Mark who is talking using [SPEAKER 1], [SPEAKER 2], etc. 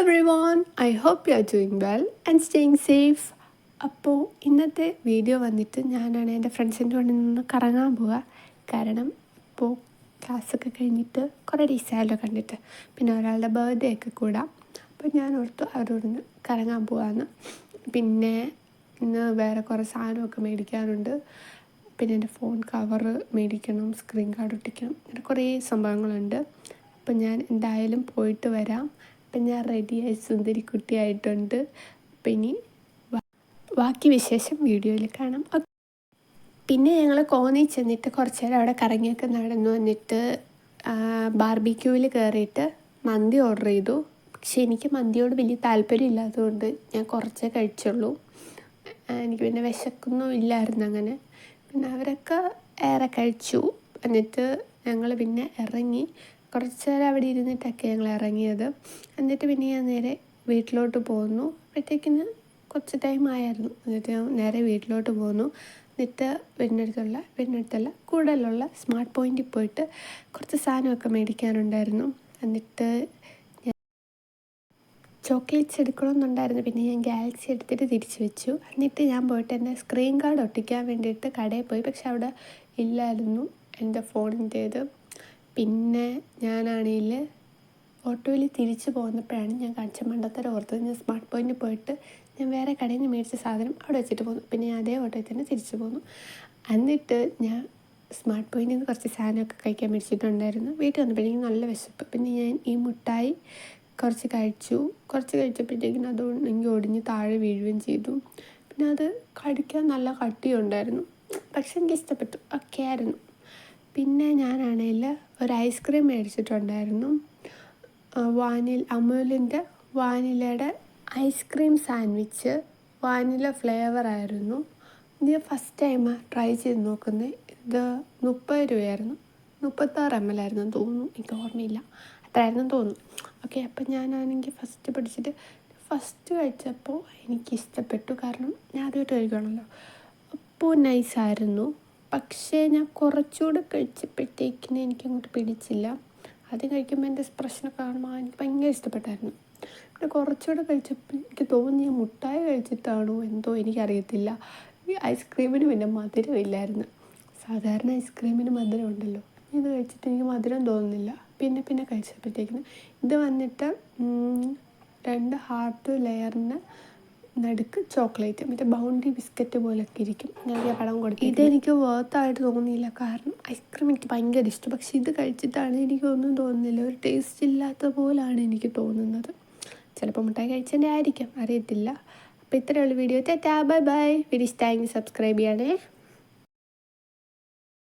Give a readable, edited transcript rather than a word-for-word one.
[SPEAKER 1] everyone, I hope you are doing well and staying safe. അപ്പോൾ ഇന്നത്തെ video വന്നിട്ട് ഞാനാണ് എൻ്റെ ഫ്രണ്ട്സിൻ്റെ കൂടെ നിന്ന് കറങ്ങാൻ പോവുക. കാരണം ഇപ്പോൾ ക്ലാസ്സൊക്കെ കഴിഞ്ഞിട്ട് കുറേ ഡേയ്സായല്ലോ കണ്ടിട്ട്, പിന്നെ ഒരാളുടെ ബർത്ത്ഡേ ഒക്കെ കൂടാം. അപ്പോൾ ഞാൻ ഓർത്തു അവരോടൊന്ന് കറങ്ങാൻ പോകാമെന്ന്. പിന്നെ ഇന്ന് വേറെ കുറേ സാധനമൊക്കെ മേടിക്കാനുണ്ട്. പിന്നെ എൻ്റെ ഫോൺ കവർ മേടിക്കണം, സ്ക്രീൻ കാർഡ് ഒട്ടിക്കണം, അങ്ങനെ കുറേ സംഭവങ്ങളുണ്ട്. അപ്പം ഞാൻ എന്തായാലും പോയിട്ട് വരാം. അപ്പം ഞാൻ റെഡിയായി സുന്ദരി കുട്ടിയായിട്ടുണ്ട്. അപ്പം ഇനി ബാക്കി വിശേഷം വീഡിയോയിൽ കാണാം. പിന്നെ ഞങ്ങൾ കോന്നി ചെന്നിട്ട് കുറച്ച് നേരം അവിടെ കറങ്ങിയൊക്കെ നടന്നു വന്നിട്ട് ബാർബിക്യൂവിൽ കയറിയിട്ട് മന്തി ഓർഡർ ചെയ്തു. പക്ഷേ എനിക്ക് മന്തിയോട് വലിയ താല്പര്യം ഇല്ലാത്തതുകൊണ്ട് ഞാൻ കുറച്ചേ കഴിച്ചുള്ളൂ. എനിക്ക് പിന്നെ വിശക്കൊന്നും ഇല്ലായിരുന്നു അങ്ങനെ. പിന്നെ അവരൊക്കെ ഏറെ കഴിച്ചു. എന്നിട്ട് ഞങ്ങൾ പിന്നെ ഇറങ്ങി. കുറച്ച് നേരം അവിടെ ഇരുന്നിട്ടൊക്കെ ഞങ്ങൾ ഇറങ്ങിയത്. എന്നിട്ട് പിന്നെ ഞാൻ നേരെ വീട്ടിലോട്ട് പോന്നു. അപ്പോഴത്തേക്കിന് കുറച്ച് ടൈം ആയിരുന്നു. എന്നിട്ട് ഞാൻ നേരെ വീട്ടിലോട്ട് പോന്നു. എന്നിട്ട് വീടിനടുത്തല്ല കൂടുതലുള്ള സ്മാർട്ട് പോയിൻറ്റിൽ പോയിട്ട് കുറച്ച് സാധനമൊക്കെ മേടിക്കാനുണ്ടായിരുന്നു. എന്നിട്ട് ഞാൻ ചോക്ലേറ്റ്സ് എടുക്കണമെന്നുണ്ടായിരുന്നു. പിന്നെ ഞാൻ ഗാലക്സി എടുത്തിട്ട് തിരിച്ചു വെച്ചു. എന്നിട്ട് ഞാൻ പോയിട്ട് എൻ്റെ സ്ക്രീൻ കാർഡ് ഒട്ടിക്കാൻ വേണ്ടിയിട്ട് കടയിൽ പോയി. പക്ഷെ അവിടെ ഇല്ലായിരുന്നു എൻ്റെ ഫോണിൻ്റേത്. പിന്നെ ഞാനാണെങ്കിൽ ഓട്ടോയിൽ തിരിച്ച് പോകുന്നപ്പോഴാണ് ഞാൻ കാണിച്ച മണ്ടത്തരം ഓർത്തത്. ഞാൻ സ്മാർട്ട് പോയിൻറ്റിൽ പോയിട്ട് ഞാൻ വേറെ കടയിൽ നിന്ന് മേടിച്ച സാധനം അവിടെ വെച്ചിട്ട് പോന്നു. പിന്നെ ഞാൻ അതേ ഓട്ടോയിൽ തന്നെ തിരിച്ചു പോന്നു. എന്നിട്ട് ഞാൻ സ്മാർട്ട് പോയിൻറ്റിൽ നിന്ന് കുറച്ച് സാധനമൊക്കെ കഴിക്കാൻ മേടിച്ചിട്ടുണ്ടായിരുന്നു. വീട്ടിൽ വന്നപ്പോഴേക്കും നല്ല വിശപ്പ്. പിന്നെ ഞാൻ ഈ മുട്ടായി കുറച്ച് കഴിച്ചപ്പോഴത്തേക്കിനും അത് എനിക്ക് ഒടിഞ്ഞ് താഴെ വീഴുകയും ചെയ്തു. പിന്നെ അത് കടിക്കാൻ നല്ല കട്ടിയുണ്ടായിരുന്നു. പക്ഷെ എനിക്ക് ഇഷ്ടപ്പെട്ടു, ഒക്കെ ആയിരുന്നു. പിന്നെ ഞാനാണെങ്കിൽ ഒരു ഐസ്ക്രീം മേടിച്ചിട്ടുണ്ടായിരുന്നു. അമൂലിൻ്റെ വാനിലയുടെ ഐസ്ക്രീം സാൻഡ്വിച്ച്, വാനില ഫ്ലേവറായിരുന്നു. ഇത് ഞാൻ ഫസ്റ്റ് ടൈമാണ് ട്രൈ ചെയ്ത് നോക്കുന്നത്. ഇത് 30 രൂപയായിരുന്നു. 36 ml ആയിരുന്നു തോന്നുന്നു, എനിക്ക് ഓർമ്മയില്ല, അത്രയായിരുന്നു തോന്നുന്നു. ഓക്കെ, അപ്പം ഞാനാണെങ്കിൽ ഫസ്റ്റ് കഴിച്ചപ്പോൾ എനിക്കിഷ്ടപ്പെട്ടു. കാരണം ഞാൻ ആദ്യമായിട്ട് കഴിക്കുകയാണല്ലോ. അപ്പോൾ നൈസായിരുന്നു. പക്ഷേ ഞാൻ കുറച്ചുകൂടെ കഴിച്ചപ്പോഴത്തേക്കിന് എനിക്കങ്ങോട്ട് പിടിച്ചില്ല. ആദ്യം കഴിക്കുമ്പോൾ എൻ്റെ എക്സ്പ്രഷനൊക്കെ കാണുമ്പോൾ എനിക്ക് ഭയങ്കര ഇഷ്ടപ്പെട്ടായിരുന്നു. പിന്നെ കുറച്ചുകൂടെ കഴിച്ചപ്പോൾ എനിക്ക് തോന്നി ഞാൻ മുട്ടായി കഴിച്ചിട്ടാണോ എന്തോ, എനിക്കറിയത്തില്ല. ഈ ഐസ്ക്രീമിന് പിന്നെ മധുരമില്ലായിരുന്നു. സാധാരണ ഐസ്ക്രീമിന് മധുരം ഉണ്ടല്ലോ, ഇത് കഴിച്ചിട്ട് എനിക്ക് മധുരം തോന്നുന്നില്ല. പിന്നെ കഴിച്ചപ്പോഴത്തേക്കിന് ഇത് വന്നിട്ട് 2 ഹാർട്ട് ലെയറിന് നടുക്ക് ചോക്ലേറ്റ്, മറ്റേ ബൗണ്ടി ബിസ്ക്കറ്റ് പോലൊക്കെ ഇരിക്കും. ഞാൻ പടം കൊടുത്തു. ഇതെനിക്ക് വർത്തായിട്ട് തോന്നിയില്ല. കാരണം ഐസ്ക്രീം എനിക്ക് ഭയങ്കര ഇഷ്ടം. പക്ഷെ ഇത് കഴിച്ചിട്ടാണ് എനിക്കൊന്നും തോന്നുന്നില്ല, ഒരു ടേസ്റ്റ് ഇല്ലാത്ത പോലാണ് എനിക്ക് തോന്നുന്നത്. ചിലപ്പോൾ മുട്ടായി കഴിച്ചതിൻ്റെ ആയിരിക്കാം, അറിയത്തില്ല. അപ്പോൾ ഇത്രയുള്ള video. Tata, bye bye. Video ഇഷ്ടമായെങ്കിൽ സബ്സ്ക്രൈബ് ചെയ്യണേ.